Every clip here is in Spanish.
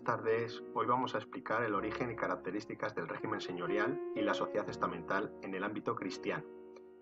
buenas tardes. Hoy vamos a explicar el origen y características del régimen señorial y la sociedad estamental en el ámbito cristiano.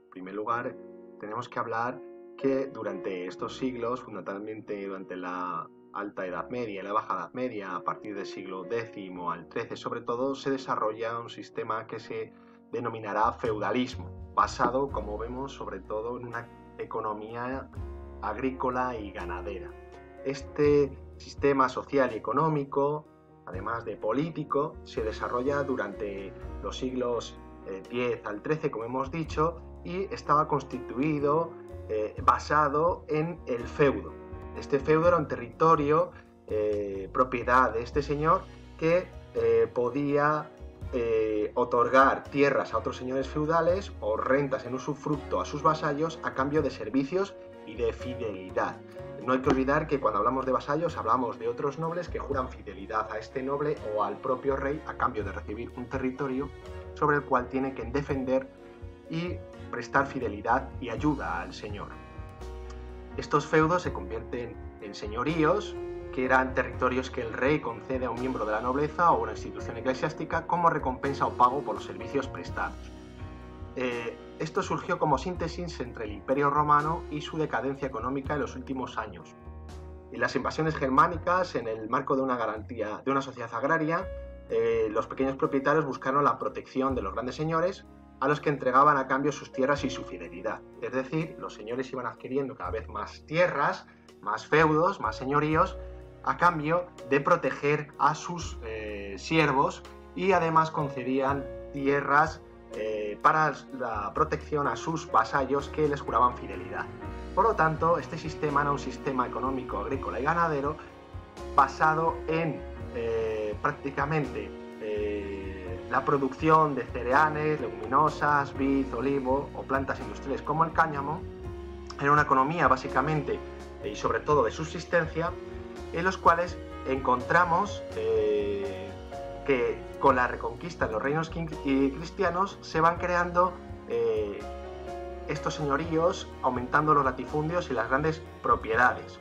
En primer lugar, tenemos que hablar que durante estos siglos, fundamentalmente durante la Alta Edad Media y la Baja Edad Media, a partir del siglo X al XIII sobre todo, se desarrolla un sistema que se denominará feudalismo, basado, como vemos, sobre todo en una economía agrícola y ganadera. Este sistema social y económico, además de político, se desarrolla durante los siglos X al XIII, como hemos dicho, y estaba constituido, basado en el feudo. Este feudo era un territorio, propiedad de este señor, que podía otorgar tierras a otros señores feudales o rentas en usufructo a sus vasallos a cambio de servicios y de fidelidad. No hay que olvidar que cuando hablamos de vasallos hablamos de otros nobles que juran fidelidad a este noble o al propio rey a cambio de recibir un territorio sobre el cual tienen que defender y prestar fidelidad y ayuda al señor. Estos feudos se convierten en señoríos, que eran territorios que el rey concede a un miembro de la nobleza o una institución eclesiástica como recompensa o pago por los servicios prestados. Esto surgió como síntesis entre el Imperio Romano y su decadencia económica en los últimos años. En las invasiones germánicas, en el marco de una garantía de una sociedad agraria, los pequeños propietarios buscaron la protección de los grandes señores, a los que entregaban a cambio sus tierras y su fidelidad. Es decir, los señores iban adquiriendo cada vez más tierras, más feudos, más señoríos, a cambio de proteger a sus siervos, y además concedían tierras para la protección a sus vasallos que les juraban fidelidad. Por lo tanto, este sistema era un sistema económico, agrícola y ganadero basado en prácticamente la producción de cereales, leguminosas, vid, olivo o plantas industriales como el cáñamo. Era una economía básicamente y sobre todo de subsistencia, en los cuales encontramos que con la reconquista de los reinos cristianos se van creando estos señoríos, aumentando los latifundios y las grandes propiedades.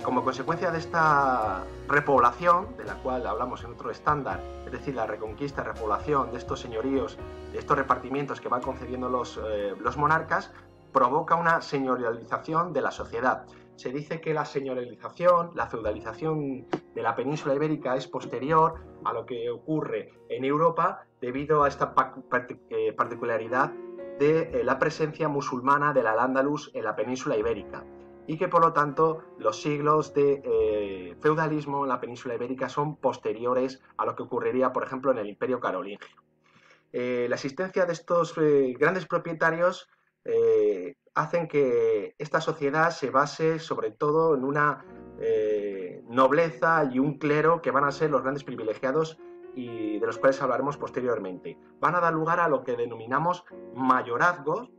Como consecuencia de esta repoblación, de la cual hablamos en otro estándar, es decir, la reconquista, repoblación de estos señoríos, de estos repartimientos que van concediendo los monarcas, provoca una señorialización de la sociedad. Se dice que la señorialización, la feudalización de la península ibérica es posterior a lo que ocurre en Europa debido a esta particularidad de la presencia musulmana del Al-Ándalus en la península ibérica, y que por lo tanto los siglos de feudalismo en la península ibérica son posteriores a lo que ocurriría, por ejemplo, en el Imperio Carolingio. La existencia de estos grandes propietarios hacen que esta sociedad se base sobre todo en una nobleza y un clero que van a ser los grandes privilegiados y de los cuales hablaremos posteriormente. Van a dar lugar a lo que denominamos mayorazgos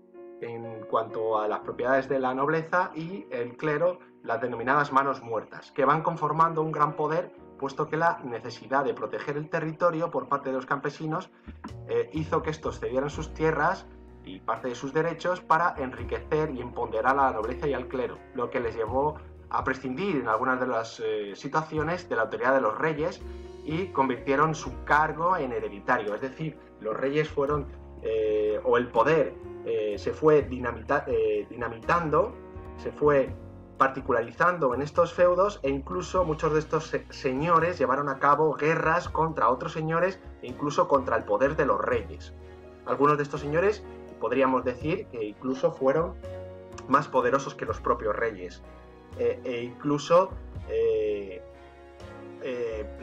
en cuanto a las propiedades de la nobleza, y el clero las denominadas manos muertas, que van conformando un gran poder, puesto que la necesidad de proteger el territorio por parte de los campesinos hizo que estos cedieran sus tierras y parte de sus derechos para enriquecer y empoderar a la nobleza y al clero, lo que les llevó a prescindir en algunas de las situaciones de la autoridad de los reyes y convirtieron su cargo en hereditario. Es decir, los reyes fueron, o el poder se fue dinamitando, se fue particularizando en estos feudos, e incluso muchos de estos señores llevaron a cabo guerras contra otros señores e incluso contra el poder de los reyes. Algunos de estos señores podríamos decir que incluso fueron más poderosos que los propios reyes, incluso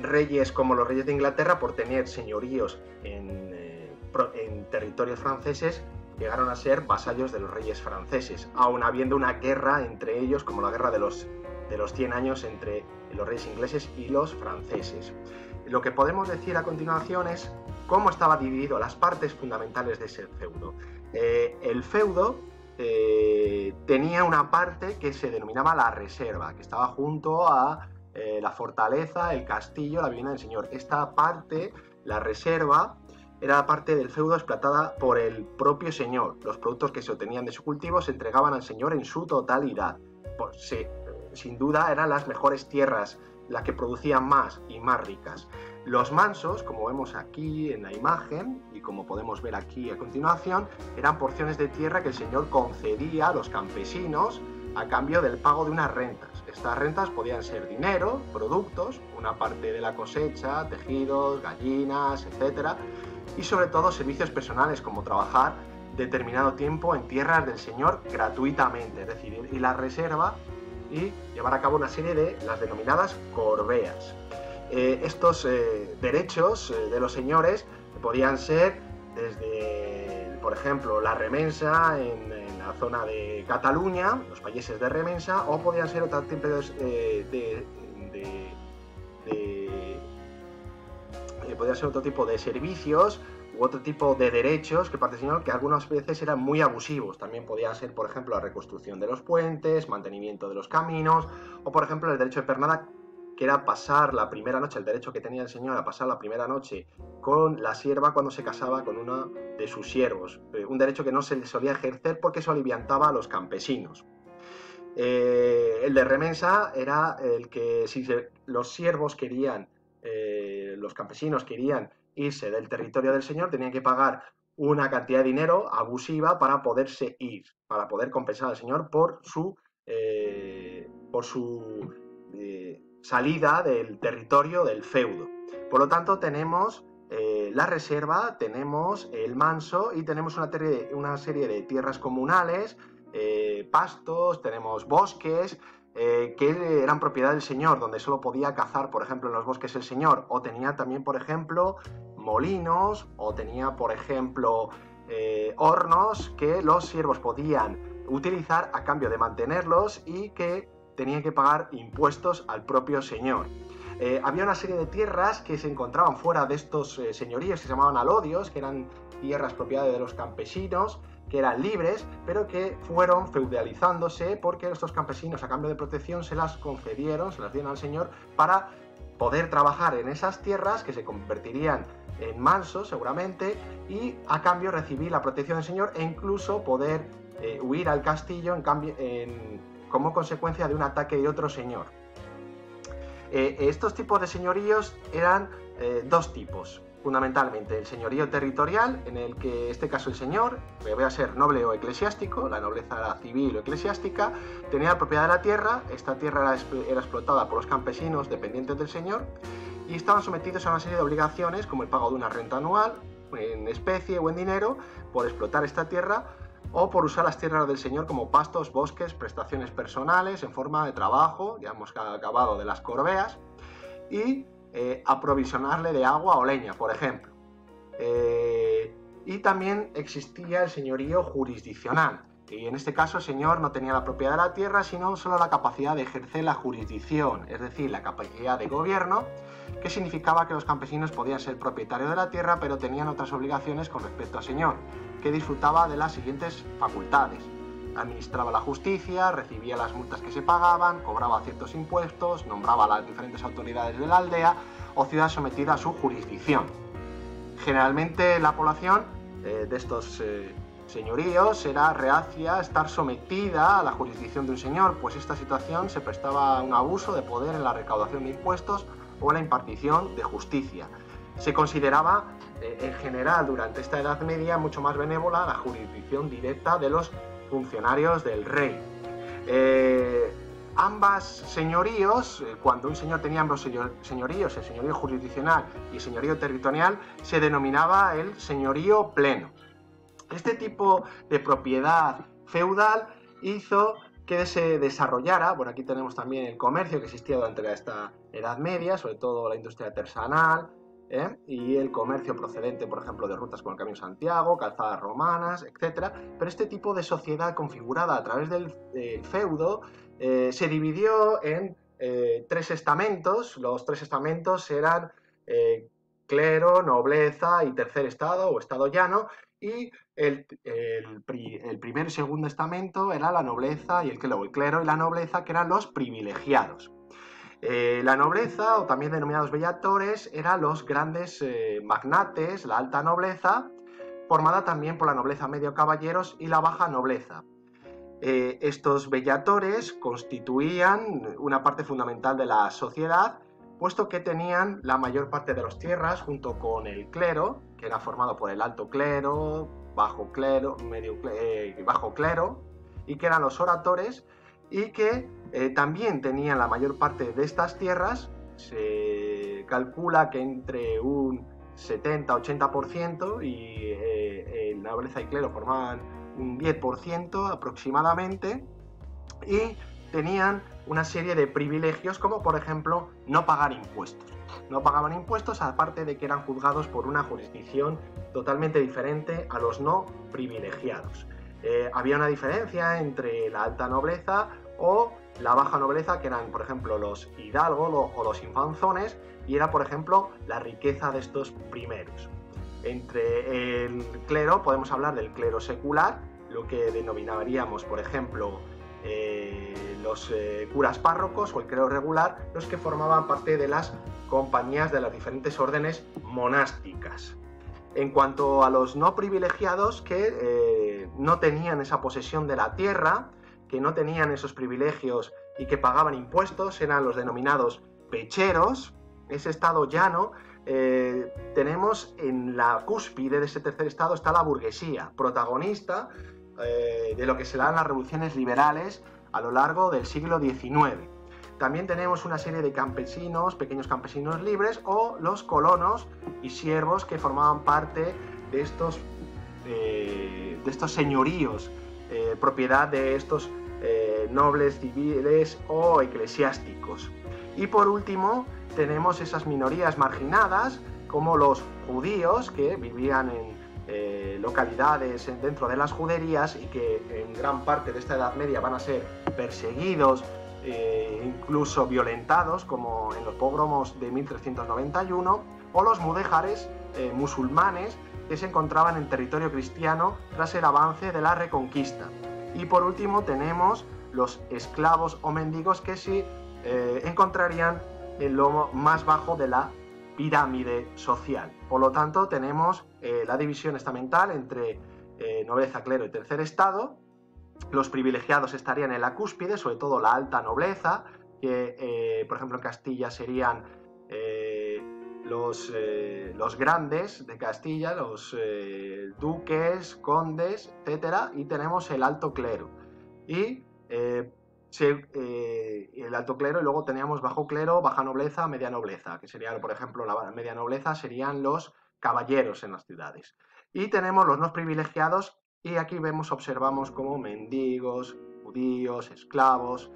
reyes como los reyes de Inglaterra, por tener señoríos en territorios franceses, llegaron a ser vasallos de los reyes franceses, aun habiendo una guerra entre ellos, como la guerra de los 100 años entre los reyes ingleses y los franceses. Lo que podemos decir a continuación es cómo estaba dividido las partes fundamentales de ese feudo. El feudo tenía una parte que se denominaba la reserva, que estaba junto a la fortaleza, el castillo, la vivienda del señor. Esta parte, la reserva, era la parte del feudo explotada por el propio señor. Los productos que se obtenían de su cultivo se entregaban al señor en su totalidad. Sin duda eran las mejores tierras las que producían más y más ricas. Los mansos, como vemos aquí en la imagen y como podemos ver aquí a continuación, eran porciones de tierra que el señor concedía a los campesinos a cambio del pago de unas rentas. Estas rentas podían ser dinero, productos, una parte de la cosecha, tejidos, gallinas, etc. Y sobre todo servicios personales como trabajar determinado tiempo en tierras del señor gratuitamente, es decir, ir a la reserva y llevar a cabo una serie de las denominadas corveas. Estos derechos de los señores podían ser desde, por ejemplo, la remensa en la zona de Cataluña, los países de remensa, o podían ser otro tipo podían ser otro tipo de servicios u otro tipo de derechos que parte del señor, que algunas veces eran muy abusivos. También podían ser, por ejemplo, la reconstrucción de los puentes, mantenimiento de los caminos, o por ejemplo el derecho de pernada, que era pasar la primera noche, el derecho que tenía el señor a pasar la primera noche con la sierva cuando se casaba con uno de sus siervos, un derecho que no se le solía ejercer porque eso aliviantaba a los campesinos. El de remensa era el que si los siervos querían, los campesinos querían irse del territorio del señor, tenían que pagar una cantidad de dinero abusiva para poderse ir, para poder compensar al señor por su salida del territorio del feudo. Por lo tanto, tenemos la reserva, tenemos el manso y tenemos una serie de tierras comunales, pastos, tenemos bosques que eran propiedad del señor, donde solo podía cazar, por ejemplo, en los bosques el señor, o tenía también, por ejemplo, molinos, o tenía, por ejemplo, hornos que los siervos podían utilizar a cambio de mantenerlos y que tenían que pagar impuestos al propio señor. Había una serie de tierras que se encontraban fuera de estos señoríos que se llamaban alodios, que eran tierras propiedades de los campesinos, que eran libres, pero que fueron feudalizándose porque estos campesinos a cambio de protección se las concedieron, se las dieron al señor para poder trabajar en esas tierras que se convertirían en mansos seguramente y a cambio recibir la protección del señor e incluso poder huir al castillo como consecuencia de un ataque de otro señor. Estos tipos de señoríos eran dos tipos. Fundamentalmente el señorío territorial, en el que en este caso el señor, voy a ser noble o eclesiástico, la nobleza era civil o eclesiástica, tenía la propiedad de la tierra, esta tierra era explotada por los campesinos dependientes del señor y estaban sometidos a una serie de obligaciones como el pago de una renta anual en especie o en dinero por explotar esta tierra o por usar las tierras del señor como pastos, bosques, prestaciones personales en forma de trabajo, ya hemos acabado de las corveas, y aprovisionarle de agua o leña, por ejemplo. Y también existía el señorío jurisdiccional, y en este caso el señor no tenía la propiedad de la tierra, sino solo la capacidad de ejercer la jurisdicción, es decir, la capacidad de gobierno, que significaba que los campesinos podían ser propietarios de la tierra, pero tenían otras obligaciones con respecto al señor, que disfrutaba de las siguientes facultades. Administraba la justicia, recibía las multas que se pagaban, cobraba ciertos impuestos, nombraba a las diferentes autoridades de la aldea o ciudad sometida a su jurisdicción. Generalmente la población de estos señoríos era reacia a estar sometida a la jurisdicción de un señor, pues esta situación se prestaba a un abuso de poder en la recaudación de impuestos o en la impartición de justicia. Se consideraba en general durante esta Edad Media mucho más benévola la jurisdicción directa de los funcionarios del rey. Ambas señoríos, cuando un señor tenía ambos señoríos, el señorío jurisdiccional y el señorío territorial, se denominaba el señorío pleno. Este tipo de propiedad feudal hizo que se desarrollara, bueno, aquí tenemos también el comercio que existía durante esta Edad Media, sobre todo la industria artesanal, y el comercio procedente, por ejemplo, de rutas como el Camino de Santiago, calzadas romanas, etc. Pero este tipo de sociedad configurada a través del feudo se dividió en tres estamentos. Los tres estamentos eran clero, nobleza y tercer estado o estado llano, y el primer y segundo estamento era la nobleza y el clero y la nobleza, que eran los privilegiados. La nobleza, o también denominados bellatores, eran los grandes magnates, la alta nobleza, formada también por la nobleza medio caballeros y la baja nobleza. Estos bellatores constituían una parte fundamental de la sociedad puesto que tenían la mayor parte de las tierras junto con el clero, que era formado por el alto clero, bajo clero, bajo clero, y que eran los oradores, y que también tenían la mayor parte de estas tierras. Se calcula que entre un 70-80% y la nobleza y clero formaban un 10% aproximadamente, y tenían una serie de privilegios como por ejemplo no pagar impuestos. No pagaban impuestos, aparte de que eran juzgados por una jurisdicción totalmente diferente a los no privilegiados. Había una diferencia entre la alta nobleza o la baja nobleza, que eran por ejemplo los hidalgos o los infanzones, y era por ejemplo la riqueza de estos primeros. Entre el clero podemos hablar del clero secular, lo que denominaríamos por ejemplo los curas párrocos, o el clero regular, los que formaban parte de las compañías de las diferentes órdenes monásticas. En cuanto a los no privilegiados, que no tenían esa posesión de la tierra, que no tenían esos privilegios y que pagaban impuestos, eran los denominados pecheros. Ese estado llano, tenemos en la cúspide de ese tercer estado está la burguesía, protagonista de lo que se dan las revoluciones liberales a lo largo del siglo XIX. También tenemos una serie de campesinos, pequeños campesinos libres, o los colonos y siervos, que formaban parte de estos señoríos, propiedad de estos nobles civiles o eclesiásticos. Y por último tenemos esas minorías marginadas, como los judíos, que vivían en localidades dentro de las juderías y que en gran parte de esta Edad Media van a ser perseguidos, incluso violentados, como en los pogromos de 1391, o los mudéjares musulmanes, que se encontraban en territorio cristiano tras el avance de la Reconquista. Y por último tenemos los esclavos o mendigos, que se encontrarían en lo más bajo de la pirámide social. Por lo tanto, tenemos la división estamental entre nobleza, clero y tercer estado. Los privilegiados estarían en la cúspide, sobre todo la alta nobleza, que por ejemplo en Castilla serían los grandes de Castilla, los duques, condes, etc. Y tenemos el alto clero. Y el alto clero, y luego teníamos bajo clero, baja nobleza, media nobleza, que sería, por ejemplo, la media nobleza serían los caballeros en las ciudades. Y tenemos los no privilegiados, y aquí observamos como mendigos, judíos, esclavos,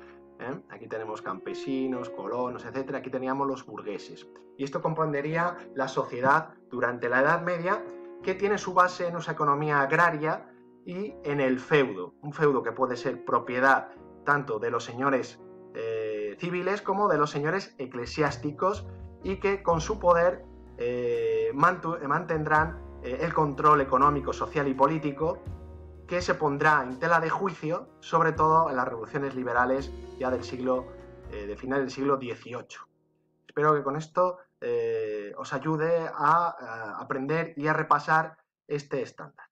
aquí tenemos campesinos, colonos, etc. Aquí teníamos los burgueses. Y esto comprendería la sociedad durante la Edad Media, que tiene su base en esa economía agraria y en el feudo. Un feudo que puede ser propiedad tanto de los señores civiles como de los señores eclesiásticos, y que con su poder mantendrán el control económico, social y político, que se pondrá en tela de juicio, sobre todo en las revoluciones liberales ya del final del siglo XVIII. Espero que con esto os ayude a aprender y a repasar este estándar.